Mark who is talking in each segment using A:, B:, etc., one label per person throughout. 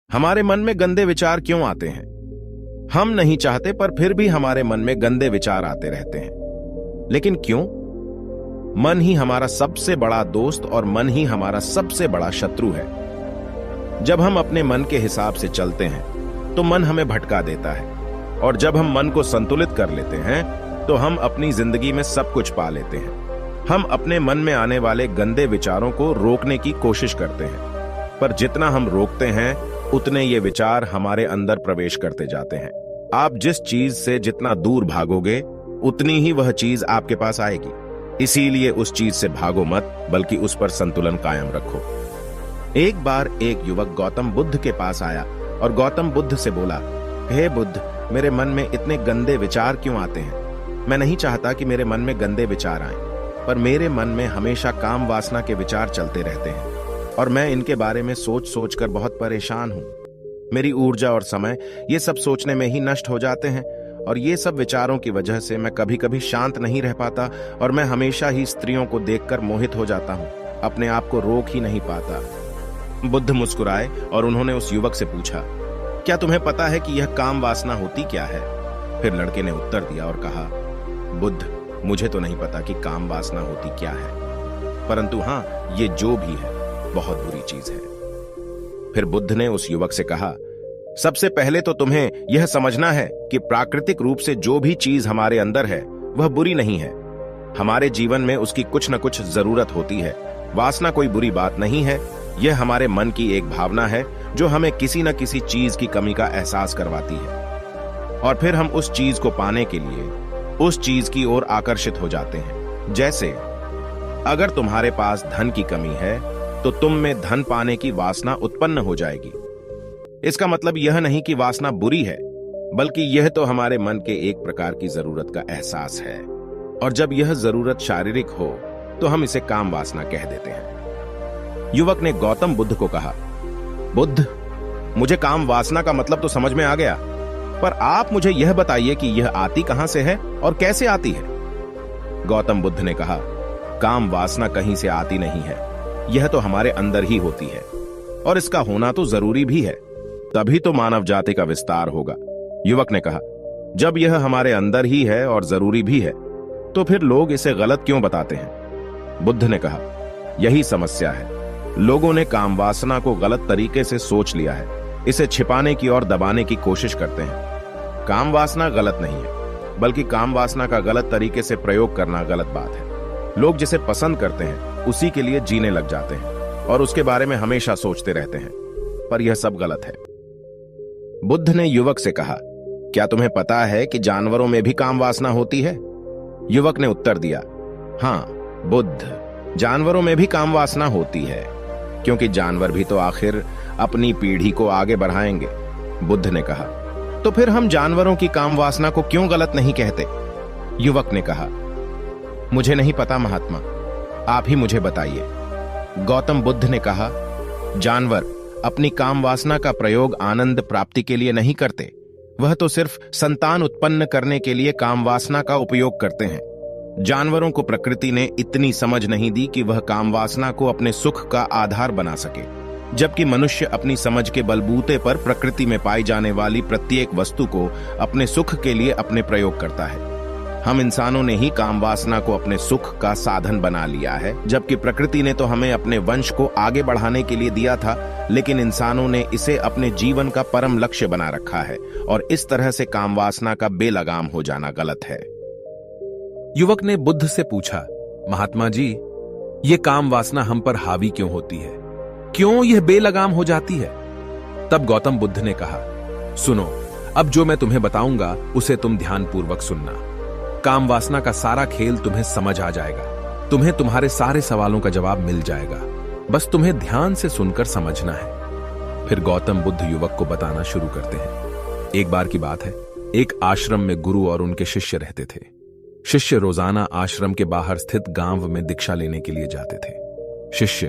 A: हमारे मन में गंदे विचार क्यों आते हैं? हम नहीं चाहते पर फिर भी हमारे मन में गंदे विचार आते रहते हैं। लेकिन क्यों? मन ही हमारा सबसे बड़ा दोस्त और मन ही हमारा सबसे बड़ा शत्रु है। जब हम अपने मन के हिसाब से चलते हैं तो मन हमें भटका देता है, और जब हम मन को संतुलित कर लेते हैं तो हम अपनी जिंदगी में सब कुछ पा लेते हैं। हम अपने मन में आने वाले गंदे विचारों को रोकने की कोशिश करते हैं, पर जितना हम रोकते हैं उतने ये विचार हमारे अंदर प्रवेश करते जाते हैं। आप जिस चीज से जितना दूर भागोगे उतनी ही वह चीज आपके पास आएगी। इसीलिए उस चीज से भागो मत, बल्कि उस पर संतुलन कायम रखो। एक बार एक युवक गौतम बुद्ध के पास आया और गौतम बुद्ध से बोला, हे बुद्ध, मेरे मन में इतने गंदे विचार क्यों आते हैं? मैं नहीं चाहता कि मेरे मन में गंदे विचार आएं, पर मेरे मन में हमेशा काम वासना के विचार चलते रहते हैं और मैं इनके बारे में सोच सोच कर बहुत परेशान हूं। मेरी ऊर्जा और समय ये सब सोचने में ही नष्ट हो जाते हैं, और ये सब विचारों की वजह से मैं कभी कभी शांत नहीं रह पाता और मैं हमेशा ही स्त्रियों को देखकर मोहित हो जाता हूं, अपने आप को रोक ही नहीं पाता। बुद्ध मुस्कुराए और उन्होंने उस युवक से पूछा, क्या तुम्हें पता है कि यह काम वासना होती क्या है? फिर लड़के ने उत्तर दिया और कहा, बुद्ध, मुझे तो नहीं पता कि काम वासना होती क्या है, परंतु हां, ये जो भी है बहुत बुरी चीज है। फिर बुद्ध ने उस युवक से कहा, सबसे पहले तो तुम्हें यह समझना है कि प्राकृतिक रूप से जो भी चीज हमारे अंदर है वह बुरी नहीं है। हमारे जीवन में उसकी कुछ न कुछ जरूरत होती है। वासना कोई बुरी बात नहीं है, यह हमारे मन की एक भावना है जो हमें किसी न किसी चीज की कमी का एहसास करवाती है, और फिर हम उस चीज को पाने के लिए उस चीज की ओर आकर्षित हो जाते हैं। जैसे अगर तुम्हारे पास धन की कमी है तो तुम में धन पाने की वासना उत्पन्न हो जाएगी। इसका मतलब यह नहीं कि वासना बुरी है, बल्कि यह तो हमारे मन के एक प्रकार की जरूरत का एहसास है, और जब यह जरूरत शारीरिक हो तो हम इसे काम वासना कह देते हैं। युवक ने गौतम बुद्ध को कहा, बुद्ध, मुझे काम वासना का मतलब तो समझ में आ गया, पर आप मुझे यह बताइए कि यह आती कहां से है और कैसे आती है? गौतम बुद्ध ने कहा, काम वासना कहीं से आती नहीं है, यह तो हमारे अंदर ही होती है, और इसका होना तो जरूरी भी है, तभी तो मानव जाति का विस्तार होगा। युवक ने कहा, जब यह हमारे अंदर ही है और जरूरी भी है तो फिर लोग इसे गलत क्यों बताते हैं? बुद्ध ने कहा, यही समस्या है। लोगों ने काम वासना को गलत तरीके से सोच लिया है, इसे छिपाने की और दबाने की कोशिश करते हैं। काम वासना गलत नहीं है, बल्कि काम वासना का गलत तरीके से प्रयोग करना गलत बात है। लोग जिसे पसंद करते हैं उसी के लिए जीने लग जाते हैं और उसके बारे में हमेशा सोचते रहते हैं, पर यह सब गलत है। बुद्ध ने युवक से कहा, क्या तुम्हें पता है कि जानवरों में भी काम वासना होती है? युवक ने उत्तर दिया, हां बुद्ध, जानवरों में भी काम वासना होती है, क्योंकि जानवर भी तो आखिर अपनी पीढ़ी को आगे बढ़ाएंगे। बुद्ध ने कहा, तो फिर हम जानवरों की काम वासना को क्यों गलत नहीं कहते? युवक ने कहा, मुझे नहीं पता महात्मा, आप ही मुझे बताइए। गौतम बुद्ध ने कहा, जानवर अपनी काम वासना का प्रयोग आनंद प्राप्ति के लिए नहीं करते, वह तो सिर्फ संतान उत्पन्न करने के लिए काम वासना का उपयोग करते हैं। जानवरों को प्रकृति ने इतनी समझ नहीं दी कि वह काम वासना को अपने सुख का आधार बना सके, जबकि मनुष्य अपनी समझ के बलबूते पर प्रकृति में पाई जाने वाली प्रत्येक वस्तु को अपने सुख के लिए अपने प्रयोग करता है। हम इंसानों ने ही काम वासना को अपने सुख का साधन बना लिया है, जबकि प्रकृति ने तो हमें अपने वंश को आगे बढ़ाने के लिए दिया था, लेकिन इंसानों ने इसे अपने जीवन का परम लक्ष्य बना रखा है, और इस तरह से काम वासना का बेलगाम हो जाना गलत है।
B: युवक ने बुद्ध से पूछा, महात्मा जी, ये काम वासना हम पर हावी क्यों होती है? क्यों यह बेलगाम हो जाती है? तब गौतम बुद्ध ने कहा, सुनो, अब जो मैं तुम्हें बताऊंगा उसे तुम ध्यानपूर्वक सुनना। काम वासना का सारा खेल तुम्हें समझ आ जाएगा, तुम्हें तुम्हारे सारे सवालों का जवाब मिल जाएगा, बस तुम्हें ध्यान से सुनकर समझना है। फिर गौतम बुद्ध युवक को बताना शुरू करते हैं। एक बार की बात है, एक आश्रम में गुरु और उनके शिष्य रहते थे। शिष्य रोजाना आश्रम के बाहर स्थित गांव में दीक्षा लेने के लिए जाते थे। शिष्य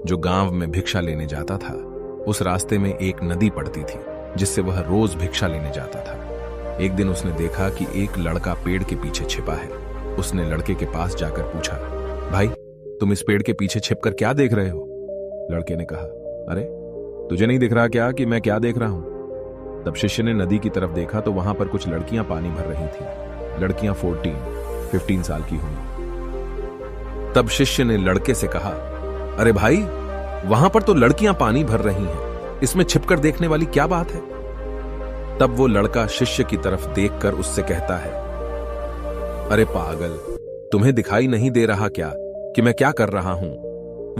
B: जो गांव में भिक्षा लेने जाता था, उस रास्ते में एक नदी पड़ती थी जिससे वह रोज भिक्षा लेने जाता था। एक दिन उसने देखा कि एक लड़का पेड़ के पीछे छिपा है। उसने लड़के के पास जाकर पूछा, भाई, तुम इस पेड़ के पीछे छिपकर क्या देख रहे हो? लड़के ने कहा, अरे तुझे नहीं दिख रहा क्या कि मैं क्या देख रहा हूं? तब शिष्य ने नदी की तरफ देखा तो वहां पर कुछ लड़कियां पानी भर रही थी। लड़कियां 15 साल की होंगी। तब शिष्य ने लड़के से कहा, अरे भाई, वहां पर तो लड़कियां पानी भर रही हैं, इसमें छिपकर देखने वाली क्या बात है? तब वो लड़का शिष्य की तरफ देखकर उससे कहता है, अरे पागल, तुम्हें दिखाई नहीं दे रहा क्या कि मैं क्या कर रहा हूं?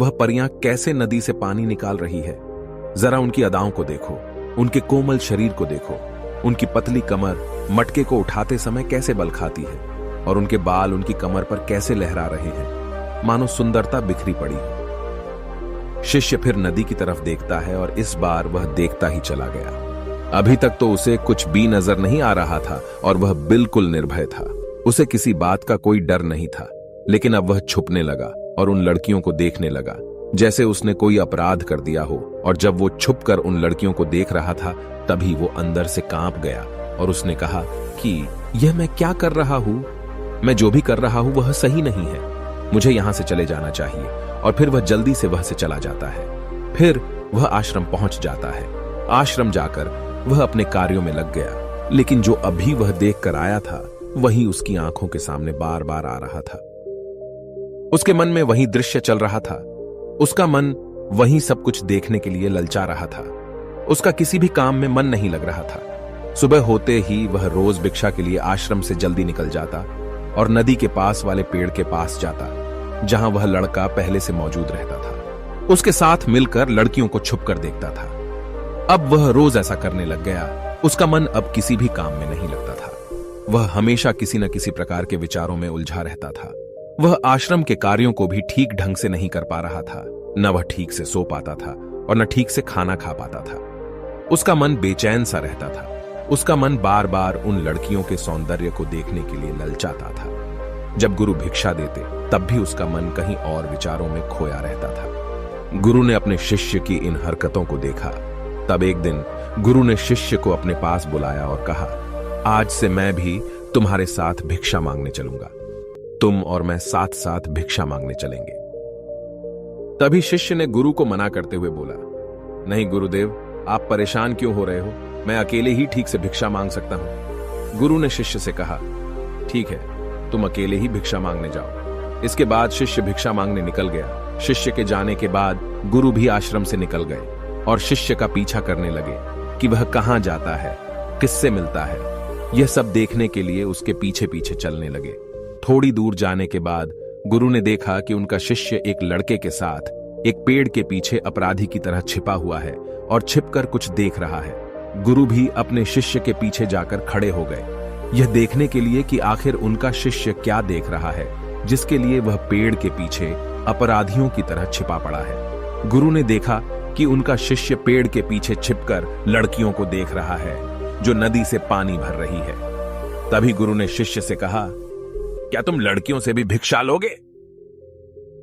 B: वह परियां कैसे नदी से पानी निकाल रही है। जरा उनकी अदाओं को देखो, उनके कोमल शरीर को देखो, उनकी पतली कमर मटके को उठाते समय कैसे बल खाती है, और उनके बाल उनकी कमर पर कैसे लहरा रहे हैं, मानो सुंदरता बिखरी पड़ी हो। शिष्य फिर नदी की तरफ देखता है और इस बार वह देखता ही चला गया। अभी तक तो उसे कुछ भी नजर नहीं आ रहा था और वह बिल्कुल निर्भय था। उसे किसी बात का कोई डर नहीं था, लेकिन अब वह छुपने लगा और उन लड़कियों को देखने लगा जैसे उसने कोई अपराध कर दिया हो। और जब वो छुपकर उन लड़कियों को देख रहा था, तभी वो अंदर से कांप गया और उसने कहा कि यह मैं क्या कर रहा हूं? मैं जो भी कर रहा हूं वह सही नहीं है, मुझे यहां से चले जाना चाहिए। और फिर वह जल्दी से वह से चला जाता है। फिर वह आश्रम पहुंच जाता है। आश्रम जाकर वह अपने कार्यों में लग गया, लेकिन जो अभी वह देख कर आया था वही उसकी आंखों के सामने बार बार आ रहा था। उसके मन में वही दृश्य चल रहा था। उसका मन वही सब कुछ देखने के लिए ललचा रहा था। उसका किसी भी काम में मन नहीं लग रहा था। सुबह होते ही वह रोज भिक्षा के लिए आश्रम से जल्दी निकल जाता और नदी के पास वाले पेड़ के पास जाता, जहां वह लड़का पहले से मौजूद रहता था। उसके साथ मिलकर लड़कियों को छुपकर देखता था। अब वह रोज ऐसा करने लग गया। उसका मन अब किसी भी काम में नहीं लगता था। वह हमेशा किसी न किसी प्रकार के विचारों में उलझा रहता था। वह आश्रम के कार्यों को भी ठीक ढंग से नहीं कर पा रहा था। न वह ठीक से सो पाता था और न ठीक से खाना खा पाता था। उसका मन बेचैन सा रहता था। उसका मन बार बार उन लड़कियों के सौंदर्य को देखने के लिए ललचाता था। जब गुरु भिक्षा देते तब भी उसका मन कहीं और विचारों में खोया रहता था। गुरु ने अपने शिष्य की इन हरकतों को देखा। तब एक दिन गुरु ने शिष्य को अपने पास बुलाया और कहा, आज से मैं भी तुम्हारे साथ भिक्षा मांगने चलूंगा। तुम और मैं साथ साथ भिक्षा मांगने चलेंगे। तभी शिष्य ने गुरु को मना करते हुए बोला, नहीं गुरुदेव, आप परेशान क्यों हो रहे हो? मैं अकेले ही ठीक से भिक्षा मांग सकता हूं। गुरु ने शिष्य से कहा, ठीक है, तुम अकेले ही भिक्षा मांगने जाओ। इसके बाद शिष्य भिक्षा मांगने निकल गया। शिष्य के जाने के बाद गुरु भी आश्रम से निकल गए और शिष्य का पीछा करने लगे कि वह कहां जाता है, किससे मिलता है। यह सब देखने के लिए उसके पीछे पीछे चलने लगे। थोड़ी दूर जाने के बाद गुरु ने देखा कि उनका शिष्य एक लड़के के साथ एक पेड़ के पीछे अपराधी की तरह छिपा हुआ है और छिपकर कुछ देख रहा है। गुरु भी अपने शिष्य के पीछे जाकर खड़े हो गए, यह देखने के लिए कि आखिर उनका शिष्य क्या देख रहा है, जिसके लिए वह पेड़ के पीछे अपराधियों की तरह छिपा पड़ा है। गुरु ने देखा कि उनका शिष्य पेड़ के पीछे छिपकर लड़कियों को देख रहा है जो नदी से पानी भर रही है। तभी गुरु ने शिष्य से कहा, क्या तुम लड़कियों से भी भिक्षा लोगे?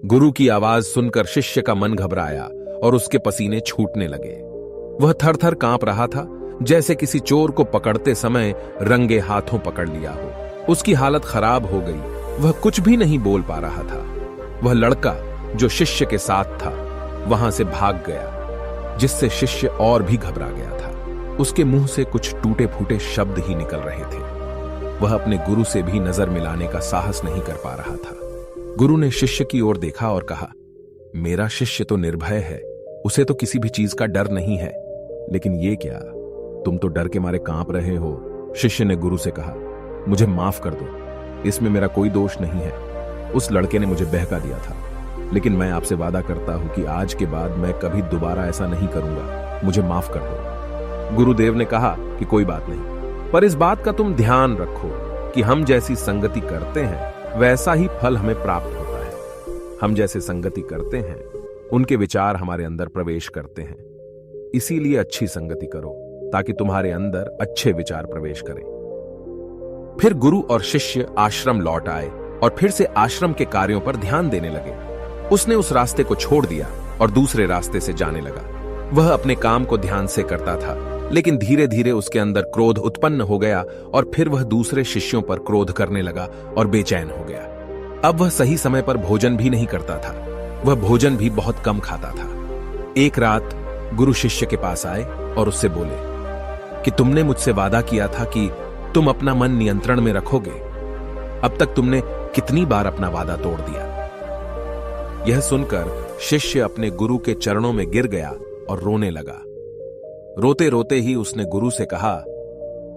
B: गुरु की आवाज सुनकर शिष्य का मन घबराया और उसके पसीने छूटने लगे। वह थर-थर कांप रहा था, जैसे किसी चोर को पकड़ते समय रंगे हाथों पकड़ लिया हो। उसकी हालत खराब हो गई। वह कुछ भी नहीं बोल पा रहा था। वह लड़का जो शिष्य के साथ था वहां से भाग गया, जिससे शिष्य और भी घबरा गया था। उसके मुंह से कुछ टूटे फूटे शब्द ही निकल रहे थे। वह अपने गुरु से भी नजर मिलाने का साहस नहीं कर पा रहा था। गुरु ने शिष्य की ओर देखा और कहा, मेरा शिष्य तो निर्भय है, उसे तो किसी भी चीज का डर नहीं है, लेकिन ये क्या, तुम तो डर के मारे कांप रहे हो। शिष्य ने गुरु से कहा, मुझे माफ कर दो, इसमें मेरा कोई दोष नहीं है। उस लड़के ने मुझे बहका दिया था, लेकिन मैं आपसे वादा करता हूं कि आज के बाद मैं कभी दोबारा ऐसा नहीं करूंगा। मुझे माफ कर दो। गुरुदेव ने कहा कि कोई बात नहीं, पर इस बात का तुम ध्यान रखो कि हम जैसी संगति करते हैं वैसा ही फल हमें प्राप्त होता है। हम जैसे संगति करते हैं उनके विचार हमारे अंदर प्रवेश करते हैं। इसीलिए अच्छी संगति करो ताकि तुम्हारे अंदर अच्छे विचार प्रवेश करें। फिर गुरु और शिष्य आश्रम लौट आए और फिर से आश्रम के कार्यों पर ध्यान देने लगे। उसने उस रास्ते को छोड़ दिया और दूसरे रास्ते से जाने लगा। वह अपने काम को ध्यान से करता था, लेकिन धीरे धीरे उसके अंदर क्रोध उत्पन्न हो गया और फिर वह दूसरे शिष्यों पर क्रोध करने लगा और बेचैन हो गया। अब वह सही समय पर भोजन भी नहीं करता था। वह भोजन भी बहुत कम खाता था। एक रात गुरु शिष्य के पास आए और उससे बोले कि तुमने मुझसे वादा किया था कि तुम अपना मन नियंत्रण में रखोगे। अब तक तुमने कितनी बार अपना वादा तोड़ दिया। यह सुनकर शिष्य अपने गुरु के चरणों में गिर गया और रोने लगा। रोते रोते ही उसने गुरु से कहा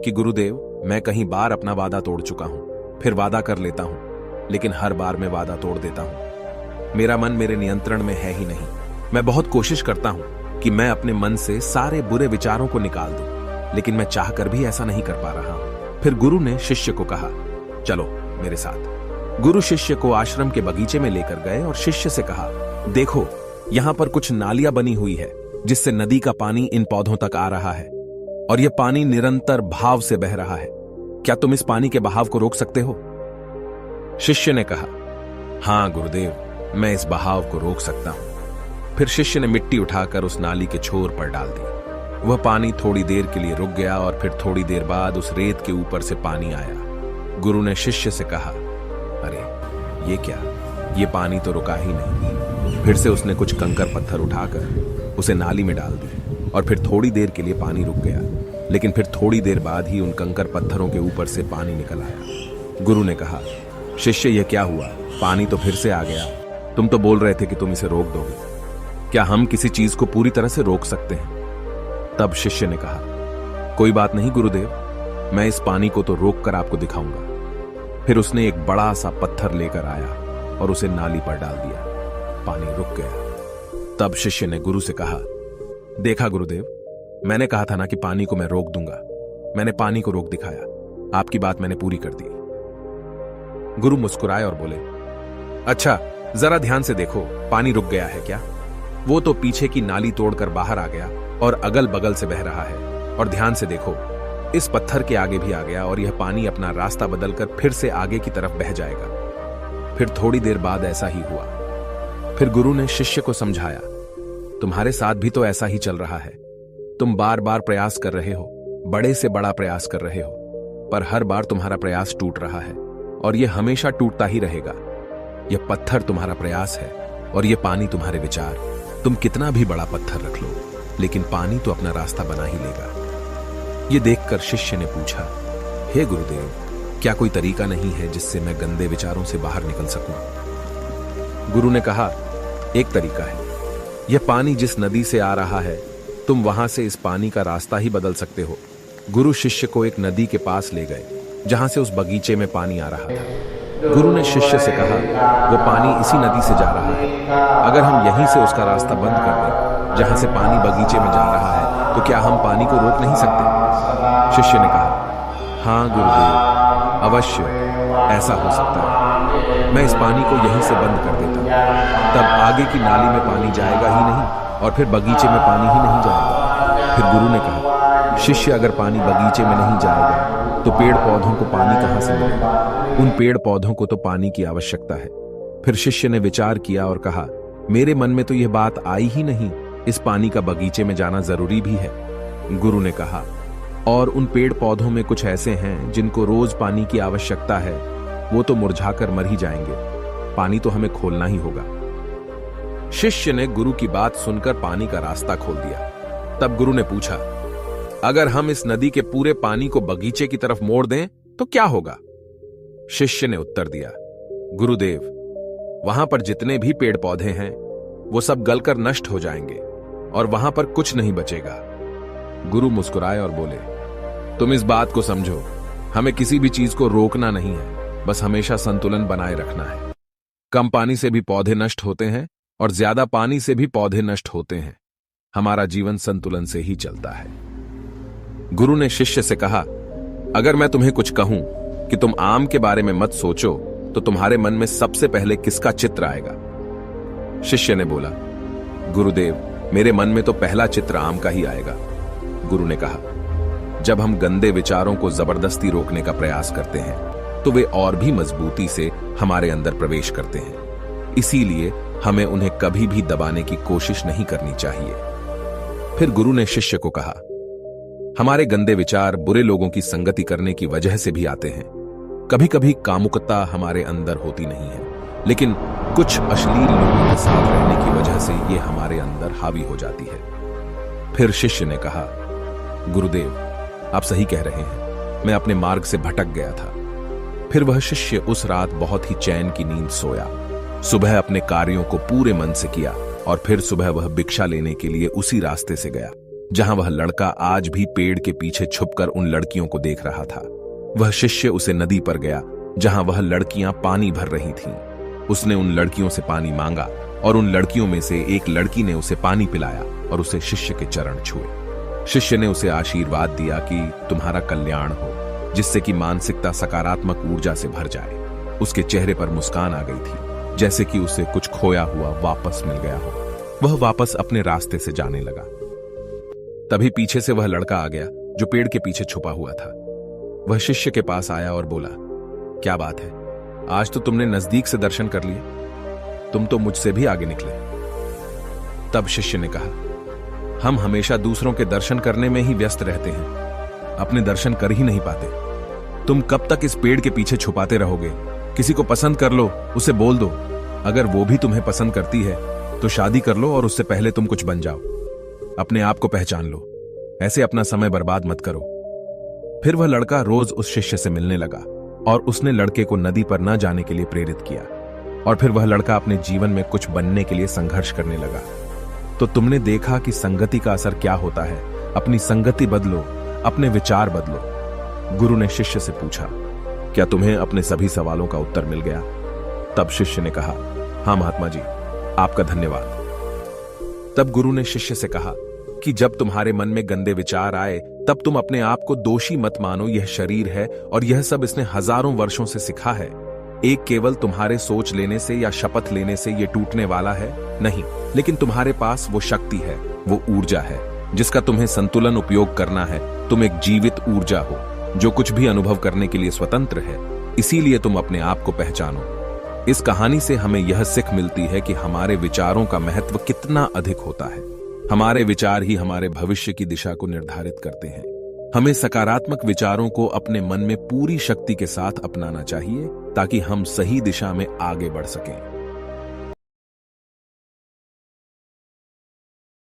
B: कि गुरुदेव, मैं कहीं बार अपना वादा तोड़ चुका हूं, फिर वादा कर लेता हूं, लेकिन हर बार मैं वादा तोड़ देता हूं। मेरा मन मेरे नियंत्रण में है ही नहीं। मैं बहुत कोशिश करता हूं कि मैं अपने मन से सारे बुरे विचारों को निकाल दूं, लेकिन मैं चाहकर भी ऐसा नहीं कर पा रहा हूं। फिर गुरु ने शिष्य को कहा, चलो मेरे साथ। गुरु शिष्य को आश्रम के बगीचे में लेकर गए और शिष्य से कहा, देखो यहां पर कुछ नालियां बनी हुई है जिससे नदी का पानी इन पौधों तक आ रहा है, और यह पानी निरंतर भाव से बह रहा है। क्या तुम इस पानी के बहाव को रोक सकते हो? शिष्य ने कहा, हां गुरुदेव, मैं इस बहाव को रोक सकता हूं। फिर शिष्य ने मिट्टी उठाकर उस नाली के छोर पर डाल दी। वह पानी थोड़ी देर के लिए रुक गया और फिर थोड़ी देर बाद उस रेत के ऊपर से पानी आया। गुरु ने शिष्य से कहा, अरे ये क्या, ये पानी तो रुका ही नहीं। फिर से उसने कुछ कंकर पत्थर उठाकर उसे नाली में डाल दी और फिर थोड़ी देर के लिए पानी रुक गया, लेकिन फिर थोड़ी देर बाद ही उन कंकर पत्थरों के ऊपर से पानी निकल आया। गुरु ने कहा, शिष्य यह क्या हुआ? पानी तो फिर से आ गया। तुम तो बोल रहे थे कि तुम इसे रोक दोगे। क्या हम किसी चीज को पूरी तरह से रोक सकते हैं? तब शिष्य ने कहा, कोई बात नहीं गुरुदेव, मैं इस पानी को तो रोक कर आपको दिखाऊंगा। फिर उसने एक बड़ा सा पत्थर लेकर आया और उसे नाली पर डाल दिया। पानी रुक गया। तब शिष्य ने गुरु से कहा, देखा गुरुदेव, मैंने कहा था ना कि पानी को मैं रोक दूंगा। मैंने पानी को रोक दिखाया। आपकी बात मैंने पूरी कर दी। गुरु मुस्कुराए और बोले, अच्छा जरा ध्यान से देखो, पानी रुक गया है क्या? वो तो पीछे की नाली तोड़कर बाहर आ गया और अगल बगल से बह रहा है। और ध्यान से देखो, इस पत्थर के आगे भी आ गया और यह पानी अपना रास्ता बदलकर फिर से आगे की तरफ बह जाएगा। फिर थोड़ी देर बाद ऐसा ही हुआ। फिर गुरु ने शिष्य को समझाया, तुम्हारे साथ भी तो ऐसा ही चल रहा है। तुम बार बार प्रयास कर रहे हो, बड़े से बड़ा प्रयास कर रहे हो, पर हर बार तुम्हारा प्रयास टूट रहा है और यह हमेशा टूटता ही रहेगा। यह पत्थर तुम्हारा प्रयास है और यह पानी तुम्हारे विचार। तुम कितना भी बड़ा पत्थर रख लो, लेकिन पानी तो अपना रास्ता बना ही लेगा। यह देखकर शिष्य ने पूछा, हे गुरुदेव, क्या कोई तरीका नहीं है जिससे मैं गंदे विचारों से बाहर निकल सकूं? गुरु ने कहा, एक तरीका है। यह पानी जिस नदी से आ रहा है, तुम वहां से इस पानी का रास्ता ही बदल सकते हो। गुरु शिष्य को एक नदी के पास ले गए जहां से उस बगीचे में पानी आ रहा था। गुरु ने शिष्य से कहा, वो पानी इसी नदी से जा रहा है। अगर हम यहीं से उसका रास्ता बंद कर दें जहां से पानी बगीचे में जा रहा है, तो क्या हम पानी को रोक नहीं सकते? शिष्य ने कहा, हाँ गुरुदेव, अवश्य ऐसा हो सकता है। मैं इस पानी को यहीं से बंद कर देता हूं। तब आगे की नाली में पानी जाएगा ही नहीं और फिर बगीचे में पानी ही नहीं जाएगा। फिर गुरु ने कहा, शिष्य अगर पानी बगीचे में नहीं जाएगा तो पेड़ पौधों को पानी कहां से मिलेगा? उन पेड़ पौधों को तो पानी की आवश्यकता है। फिर शिष्य ने विचार किया और कहा, मेरे मन में तो यह बात आई ही नहीं, इस पानी का बगीचे में जाना जरूरी भी है। गुरु ने कहा, और उन पेड़ पौधों में कुछ ऐसे हैं जिनको रोज पानी की आवश्यकता है, वो तो मुरझाकर मर ही जाएंगे। पानी तो हमें खोलना ही होगा। शिष्य ने गुरु की बात सुनकर पानी का रास्ता खोल दिया। तब गुरु ने पूछा, अगर हम इस नदी के पूरे पानी को बगीचे की तरफ मोड़ दें तो क्या होगा? शिष्य ने उत्तर दिया, गुरुदेव, वहां पर जितने भी पेड़ पौधे हैं वो सब गलकर नष्ट हो जाएंगे और वहां पर कुछ नहीं बचेगा। गुरु मुस्कुराए और बोले, तुम इस बात को समझो, हमें किसी भी चीज को रोकना नहीं है, बस हमेशा संतुलन बनाए रखना है। कम पानी से भी पौधे नष्ट होते हैं और ज्यादा पानी से भी पौधे नष्ट होते हैं। हमारा जीवन संतुलन से ही चलता है। गुरु ने शिष्य से कहा, अगर मैं तुम्हें कुछ कहूं कि तुम आम के बारे में मत सोचो, तो तुम्हारे मन में सबसे पहले किसका चित्र आएगा? शिष्य ने बोला, गुरुदेव, मेरे मन में तो पहला चित्र आम का ही आएगा। गुरु ने कहा, जब हम गंदे विचारों को जबरदस्ती रोकने का प्रयास करते हैं तो वे और भी मजबूती से हमारे अंदर प्रवेश करते हैं। इसीलिए हमें उन्हें कभी भी दबाने की कोशिश नहीं करनी चाहिए। फिर गुरु ने शिष्य को कहा, हमारे गंदे विचार बुरे लोगों की संगति करने की वजह से भी आते हैं। कभी कभी कामुकता हमारे अंदर होती नहीं है, लेकिन कुछ अश्लील लोगों के साथ रहने की वजह से ये हमारे अंदर हावी हो जाती है। फिर शिष्य ने कहा, गुरुदेव, आप सही कह रहे हैं, मैं अपने मार्ग से भटक गया था। फिर वह शिष्य उस रात बहुत ही चैन की नींद सोया। सुबह अपने कार्यों को पूरे मन से किया और फिर सुबह वह भिक्षा लेने के लिए उसी रास्ते से गया जहां वह लड़का आज भी पेड़ के पीछे छुपकर उन लड़कियों को देख रहा था। वह शिष्य उसे नदी पर गया जहां वह लड़कियां पानी भर रही थीं। उसने उन लड़कियों से पानी मांगा और उन लड़कियों में से एक लड़की ने उसे पानी पिलाया और उसे शिष्य के चरण छुए। शिष्य ने उसे आशीर्वाद दिया कि तुम्हारा कल्याण हो, जिससे कि मानसिकता सकारात्मक ऊर्जा से भर जाए। उसके चेहरे पर मुस्कान आ गई थी, जैसे कि उसे कुछ खोया हुआ वापस मिल गया हो। वह वापस अपने रास्ते से जाने लगा। तभी पीछे से वह लड़का आ गया जो पेड़ के पीछे छुपा हुआ था। वह शिष्य के पास आया और बोला, क्या बात है, आज तो तुमने नजदीक से दर्शन कर लिए, तुम तो मुझसे भी आगे निकले। तब शिष्य ने कहा, हम हमेशा दूसरों के दर्शन करने में ही व्यस्त रहते हैं, अपने दर्शन कर ही नहीं पाते। तुम कब तक इस पेड़ के पीछे छुपाते रहोगे? किसी को पसंद कर लो, उसे बोल दो। अगर वो भी तुम्हें पसंद करती है तो शादी कर लो और उससे पहले तुम कुछ बन जाओ। अपने आप को पहचान लो, ऐसे अपना समय बर्बाद मत करो। फिर वह लड़का रोज उस शिष्य से मिलने लगा और उसने लड़के को नदी पर न जाने के लिए प्रेरित किया। और फिर वह लड़का अपने जीवन में कुछ बनने के लिए संघर्ष करने लगा। तो तुमने देखा कि संगति का असर क्या होता है। अपनी संगति बदलो, अपने विचार बदलो। गुरु ने शिष्य से पूछा, क्या तुम्हें अपने सभी सवालों का उत्तर मिल गया? तब शिष्य ने कहा, हाँ महात्मा जी, आपका धन्यवाद। तब गुरु ने शिष्य से कहा कि जब तुम्हारे मन में गंदे विचार आए तब तुम अपने आप को दोषी मत मानो। यह शरीर है और यह सब इसने हजारों वर्षों से सीखा है। एक केवल तुम्हारे सोच लेने से या शपथ लेने से यह टूटने वाला है नहीं, लेकिन तुम्हारे पास वो शक्ति है, वो ऊर्जा है जिसका तुम्हें संतुलन उपयोग करना है। तुम एक जीवित ऊर्जा हो जो कुछ भी अनुभव करने के लिए स्वतंत्र है। इसीलिए तुम अपने आप को पहचानो। इस कहानी से हमें यह सीख मिलती है कि हमारे विचारों का महत्व कितना अधिक होता है। हमारे विचार ही हमारे भविष्य की दिशा को निर्धारित करते हैं। हमें सकारात्मक विचारों को अपने मन में पूरी शक्ति के साथ अपनाना चाहिए ताकि हम सही दिशा में आगे बढ़ सकें।